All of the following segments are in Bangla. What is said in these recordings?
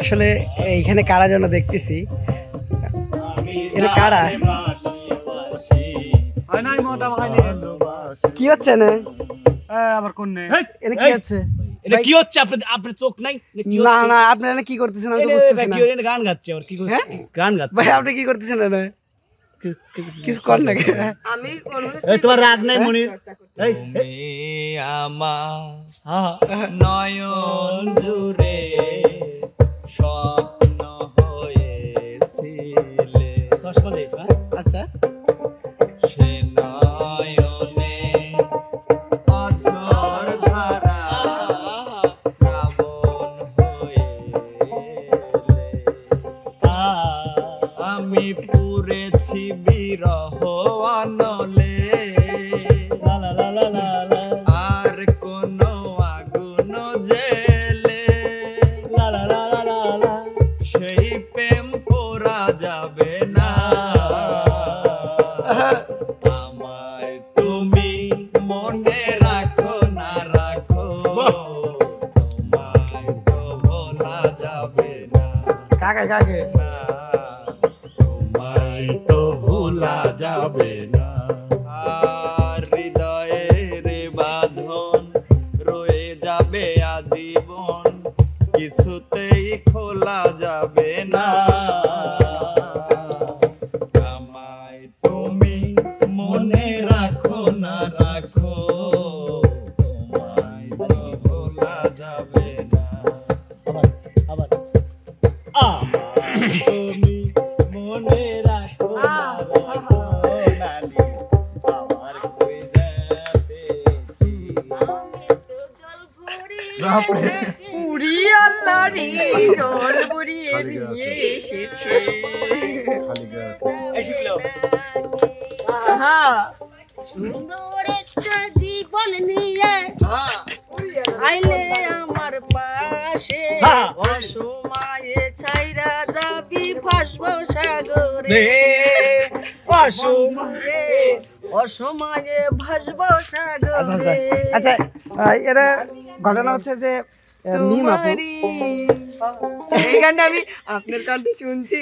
আসলে এইখানে কারা যেন দেখতেছি, এটা কারা, কি হচ্ছে না আবার কোন এটা কি হচ্ছে? এটা কি হচ্ছে? আপনার চোখ নাই? না না, আপনারা কি করতেছেন আমি তো বুঝতেছি না। গান গাচ্ছে আর কি করছে? গান গাচ্ছে ভাই আপনি কি করতেছেন না? কিছু কর না আমি তোমার রাগ নাই মনির? তুমি আমার নয়ন জুড়ে স্বপ্ন হয়েছিলে, আচ্ছা সে নয়নে অঝোর ধারা শ্রাবণ হয়ে আমি পুরেছি বিরহ আনলে, আর কোন আগুন জেলে সেই প্রেম পোড়া যাবে না। আমায় তুমি মনে রাখো না রাখো, তোমায় তো ভোলা যাবে না। কাকে কাকে তোমায় তো ভোলা যাবে না। আর হৃদয়ের বাঁধন রয়ে যাবে আজীবন, কিছুতেই খোলা যাবে না। আমায় তুমি মনে রাখো না রাখো, তোমায় তো ভোলা যাবে না। তুমি মনে রাখো না রাখো, নানি আমার কই যাবেছি। পুরি আল্লাহ রে জল বুড়িয়ে নিয়ে এসেছে। সুন্দর একটা জীবন নিয়ে আইলে আমার পাশে, অসময়ে ছাইরা যাবি ভাসবো সাগরে, অসময়ে ভাসবো সাগরে। আচ্ছা এটা ঘটনা হচ্ছে যে মিম আপু, এই গানটা আমি আপনার কাছে শুনছি,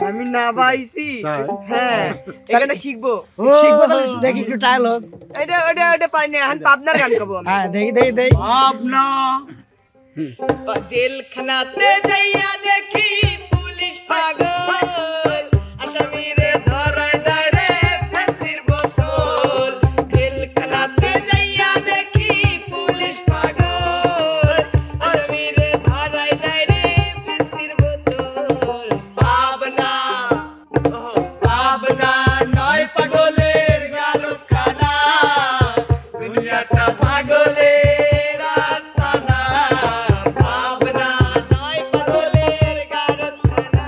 আমি না পাইছি। হ্যাঁ এই গানটা শিখবো। শিখবো তাহলে দেখি একটু ট্রায়াল হোক। এটা ওটা ওটা পারি না, এখন পাবনার গান গাবো আমি। হ্যাঁ দেখি দেখি দেখি। আপনা জেলখানাতে যাইয়া দেখি পুলিশ পাগল, আসামিরে ধরায় দেয় রে ফ্যান্সির বোতল। জেলখানাতে যাইয়া দেখি পুলিশ পাগল, আসামিরে ধরায় দেয় রে ফ্যান্সির বোতল। পাবনা পাবনা নয় পাগলের গারখানা, দুনিয়াটা পাগলের আস্তানা। পাবনা নয় পাগলের গারখানা,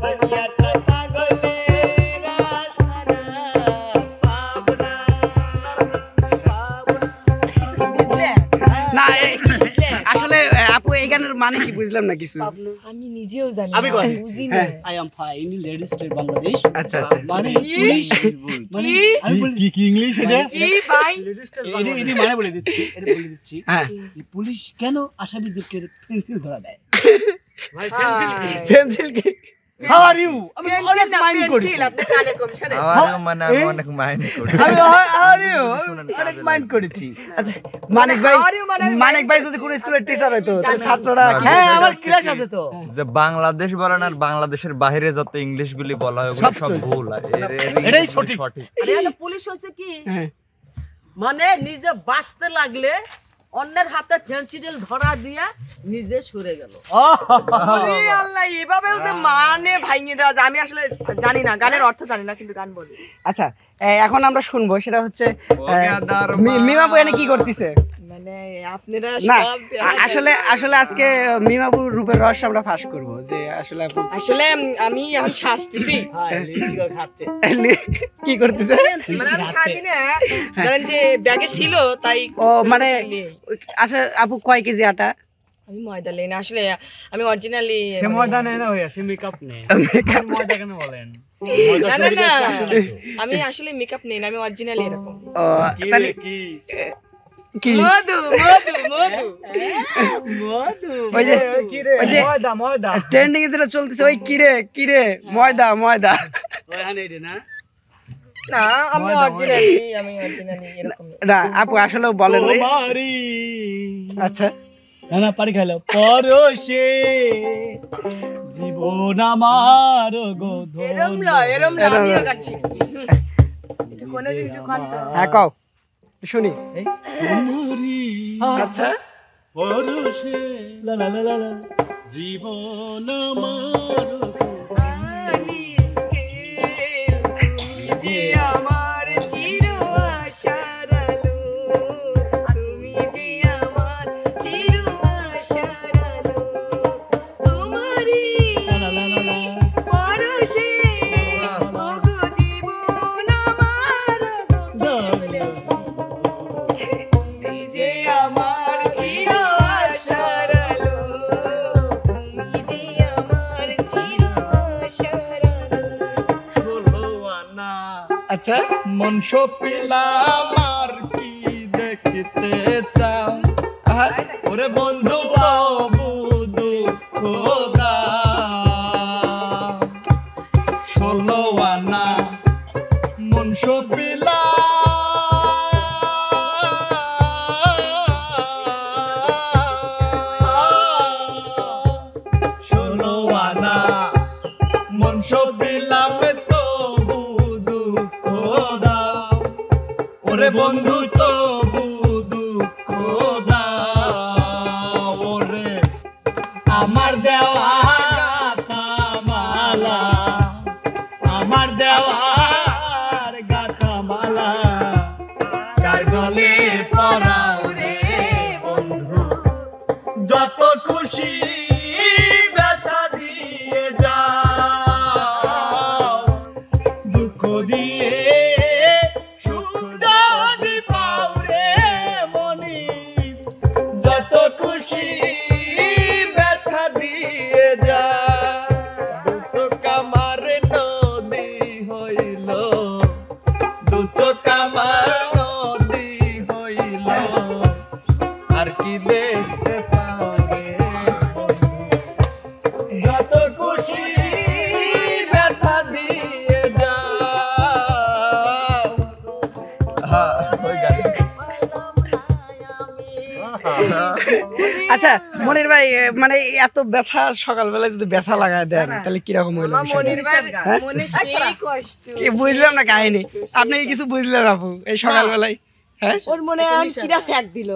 দুনিয়াটা পাগলের আস্তানা। পাবনা বুঝলে? না আসলে আপু এই গানের মানে কি বুঝলাম না কিছু। আমি নিজেও জানি আমি কই? বুঝি না। I am fine ladies state Bangladesh. আচ্ছা আচ্ছা মানে কি? কি ইংলিশ এটা? কি ভাই? এটি মানে বলে দিচ্ছি, এটা বলে দিচ্ছি। হ্যাঁ যে পুলিশ কেন আসামিদেরকে পেন্সিল ধরা দেয়? পেন্সিল কি? How are you? আমি অনেক মাইন্ড করি। পেন্সিল আপনি কানে কম শোনেন। আমারও মানে আমি অনেক মাইন্ড করি। আমি হাউ আর ইউ? অনেক মাইন্ড করেছি। আচ্ছা মানিক ভাই, How are you, মানিক ভাই যদি কোন স্কুলের টিচার হইতো তাহলে ছাত্ররা হ্যাঁ আমার ক্লাস আছে তো। যে বাংলাদেশ বলেন আর বাংলাদেশের বাইরে যত ইংলিশ গুলি বলা হয় ওগুলো সব ভুল। এটাই সঠিক। আরে এটা পুলিশ হচ্ছে কি? হ্যাঁ। মানে নিজে বাঁচতে লাগলে অন্যের হাতে ফেন্সিডিল ধরা দিয়া নিজে সরে গেল। ওরে আল্লাহ, এভাবেও যে মানে ভাঙিয়ে দেওয়া যায়। আমি আসলে জানি না, গানের অর্থ জানি না, কিন্তু গান বলি। আচ্ছা এখন আমরা শুনবো, সেটা হচ্ছে মিমাপু এনে কি করতেছে। মানে আপনারা না সব আসলে আসলে আজকে মিমাপুর রূপের রহস্য আমরা ফাঁস করবো যে আসলে আপু আসলে আমি এখন শাস্তিছি। খাচ্ছে। কি করতেছে। মানে আমি সাজি না, কারণ যে ব্যাগে ছিল তাই। ও মানে আচ্ছা আপু কয় কেজি আটা? আমি ময়দা লেই না, আসলে আমি অরিজিনালি সে ময়দা নেয় না ভাইয়া, সে মেকআপ নেয়। ময়দা কেন বলেন? না না না, আমি আসলে মেকআপ নেই না, আমি অরিজিনালি এরকম। ও তাহলে কি মধু মধু মধু ওই যে কি রে ওই যে ময়দা ময়দা ট্রেন্ডিং এ যেটা চলতেছে ওই কিরে ময়দা ময়দা ওখানে রে না না আমি অরিজিনালি এরকম না আপু আসলে বলেন নাই। মারি আচ্ছা না না পারি খাইলো পরশে জীবন আমার গো এরম ল আমিও গান শিখছি একটু কোনে দিন একটু গান তো হ্যাঁ কও শুনি আচ্ছা পরশে লা লা লা লা জীবন আমার যে আমার চির আশার আলো তুমি যে আমার চির আশার আলো তোমারই পরশে ওগো জীবন আমার তুমি যে আমার চির আশার আলো তুমি যে আমার চির আশার আলো আচ্ছা মন সপিলাম আর কি দেখতে চাও আহা, ওরে বন্ধু বুধু খোদা 16 আনা মন আনা মন সপিলাম তো বুধু খোদা ওরে বন্ধু তো বুধু খোদা ওরে আমার দেওয়া গাথামালা আমার দেওয়ার গাথামালা কার গলে পরাও রে বন্ধু যত খুশি ব্যথা দিয়ে যাও দুঃখ দিয়ে সুখ যদি পাও রে মনি যত খুশি ব্যথা দিয়ে যা দুঃখ আমার নদী হইল দুঃখ আমার নদী হইল আর কি দেখতে পাও রে যত খুশি ব্যথা দিয়ে যাও হ্যাঁ হয়ে গেল আচ্ছা মনির ভাই মানে এত ব্যথা সকালবেলা যদি ব্যথা লাগায় দেন তাহলে কিরকম হইলো বিষয়টা? হ্যাঁ? মনে সেই কষ্ট কি বুঝলাম না কাহিনী আপনি কি কিছু বুঝলেন আপু এই সকালবেলায় হ্যাঁ ওর মনে আর কিরা স্যাক দিল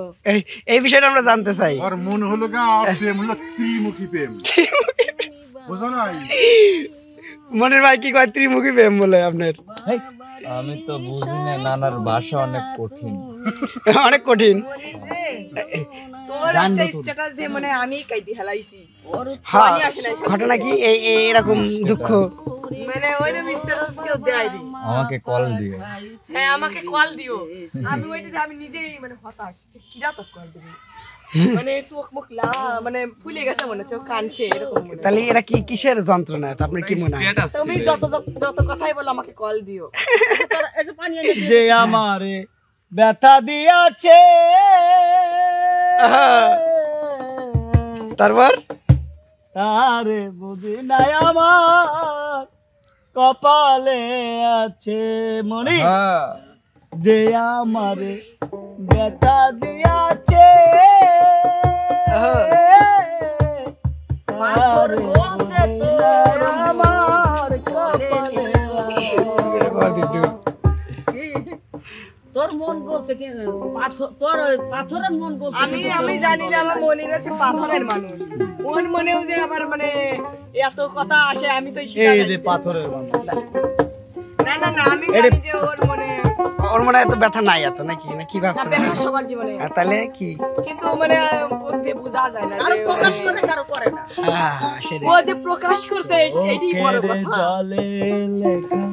এই বিষয়টা আমরা জানতে চাই আর মন হলো গা প্রেম হলো ত্রিমুখী প্রেম বুঝো না মনির ভাই কি কয় ত্রিমুখী প্রেম বলে আপনার আমি তো বুঝি না নানার ভাষা অনেক কঠিন অনেক কঠিন তোর একটা স্ট্যাটাস দিয়ে মানে আমি কাইদি হেলাইছি ওর হ্যাঁ পানি আসে না ঘটনা কি এরকম দুঃখ মানে ওইটা স্ট্যাটাস কেউ দেয় নি আমাকে কল দিও হ্যাঁ আমাকে কল দিও আমি ওইটাতে আমি নিজেই মানে হতাশ যে কিরা তো কল দিবি মানে চোখ মুখ মানে ফুলে গেছে মনে হচ্ছে ও কানছে এরকম মনে হয়। তাহলে এরা কি কিসের যন্ত্রণা আপনার কি মনে হয় তুমি যত যত কথাই বলো আমাকে কল দিও যে আমারে ব্যথা দিয়াছে তারপর তারে বুঝি নাই আমার কপালে আছে মনি হ্যাঁ যে আমারে ব্যথা দিয়াছে তারে বুঝি নাই আমার কপালে তোর মন বলছে কি তোর পাথরের মন বলছে আমি জানি না আমার মনির হচ্ছে পাথরের মানুষ ওর মনেও যে আবার মানে এত কথা আসে আমি তো এই যে পাথরের মানুষ না না না আমি জানি যে ওর মনে ওর মনে হয় এত ব্যথা নাই এত নাকি না কি ভাবছেন ব্যথা সবার জীবনে আছে। তাহলে কি কিন্তু মানে বুদ্ধি বোঝা যায় না কারো যে প্রকাশ করে কারো করে না হ্যাঁ সেটাই ও যে প্রকাশ করছে এইটাই বড় ওকেরে কথা জলে লেখা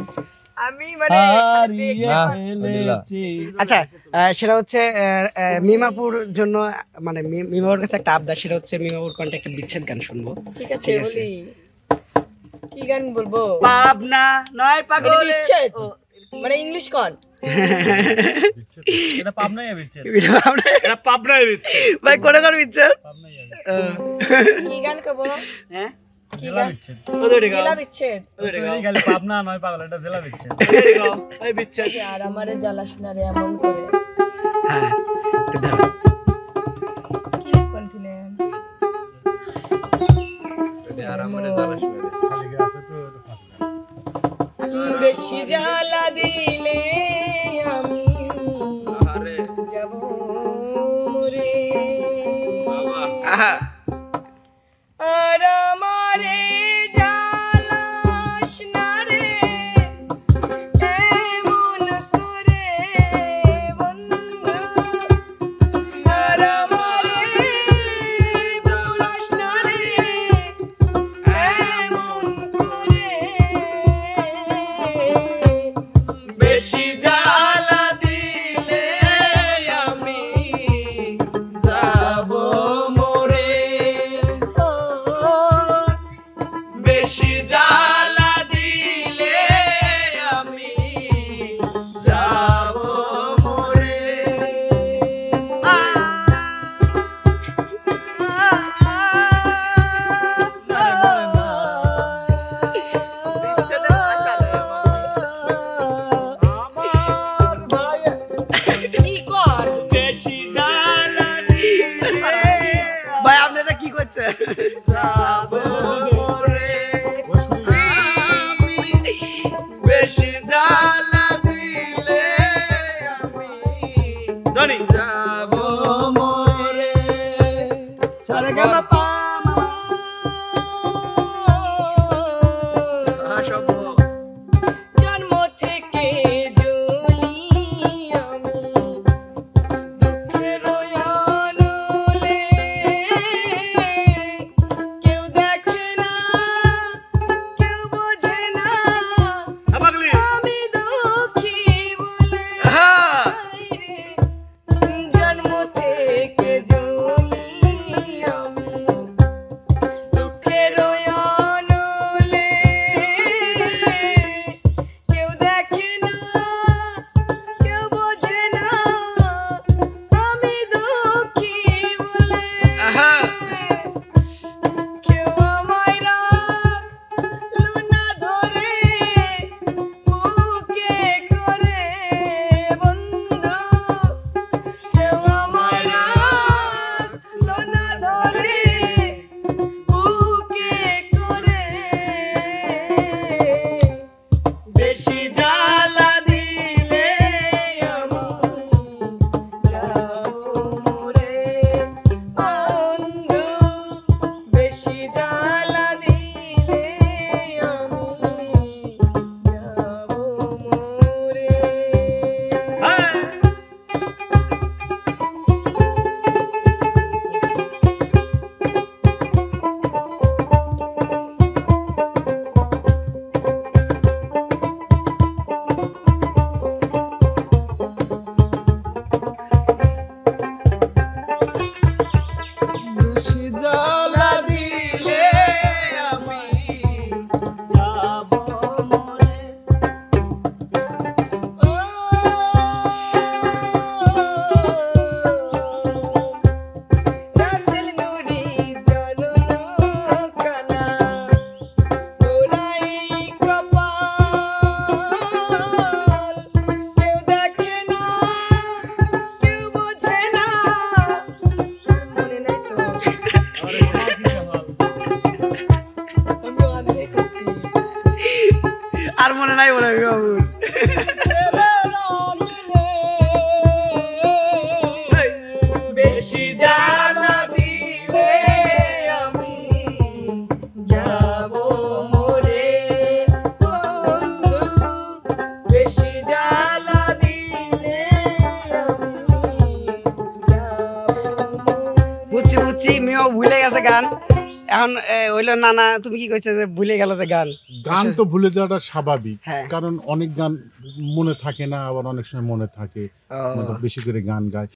আমি মানে হারিয়ে না, ফেলেছি আচ্ছা সেটা হচ্ছে মিমাপুর জন্য মানে মিমাপুর কাছে একটা আবদার সেটা হচ্ছে মিমাপুর কন্টে একটা বিচ্ছেদ গান শুনবো ঠিক আছে বলি কি গান বলবো পাবনা নয় পাগল বিচ্ছেদ মানে ইংলিশ কন এটা পাবনাই বিচ্ছেদ এটা পাবনায় বিচ্ছে ভাই কোনে কোন বিচ্ছেদ? কি গান কবো হ্যাঁ কি গান বিচ্ছেদ জেলা বিচ্ছেদ তুই খালি পাবনা নয় পাগল এটা জেলা বিচ্ছেদ এই বিচ্ছে আর আমারে জ্বালাস না রে এমন করে হ্যাঁ ধরো কি কন্টিনিউ আর আমারে জ্বালাস না রে। খালি গেছে তো বেশি জ্বালা দিলে আমি আরে যাব মরে আহা আর আমারে জ্বালাস না রে এমন করে বন্ধু আর আমারে ভুলাস না রে এমন করে বেশি জ্বালা দিলে আমি যাব মরে বেশি জ্বালা দিলে আমি যাব মরে কি কর বেশি জ্বালা দিলে ভাই আপনি এটা কি করছেন? যাব মরে আমি বেশি জ্বালা দিলে আমি জানি যাব মরে সারে গামা পা জন্ম থেকে জ্বলি আমি দুঃখের আনলে কেউ দেখে না কেউ বোঝে না পাগলি আমি দুঃখী বলে রে জন্ম থেকে জ্বলি আমি দুঃখের আনলে কেউ দেখে না কেউ বোঝে না আমি দুঃখী বলে কেউ আমায় রাখলো না ধরে বুকে করে বন্ধু কেউ আমায় রাখলো না ধরে বুকে করে বেশি জ্বালা দিলে আমি যাব মরে বন্ধু বেশি জ্বালা দিলে আমি যাব মরে বেশি জ্বালা দিলে আমি যাব মরে রাসেল নুরি জনকানা ওরাই কপাল কেউ দেখে না কেউ বোঝে না মনে নাই তো আমি করছি আর মনে নাই বলে আমি বাবুর বেশি জ্বালা দিলে আমি যাব মরে বন্ধু বেশি জ্বালা দিলে আমি যাব বুঝছি বুঝছি মিও ভুলে গেছে গান এখন হইলো না না তুমি কি কইছো যে ভুলে গেল যে গান গান তো ভুলে যাওয়াটা স্বাভাবিক হ্যাঁ। কারণ অনেক গান মনে থাকে না আবার অনেক সময় মনে থাকে ও। বেশি করে গান গায়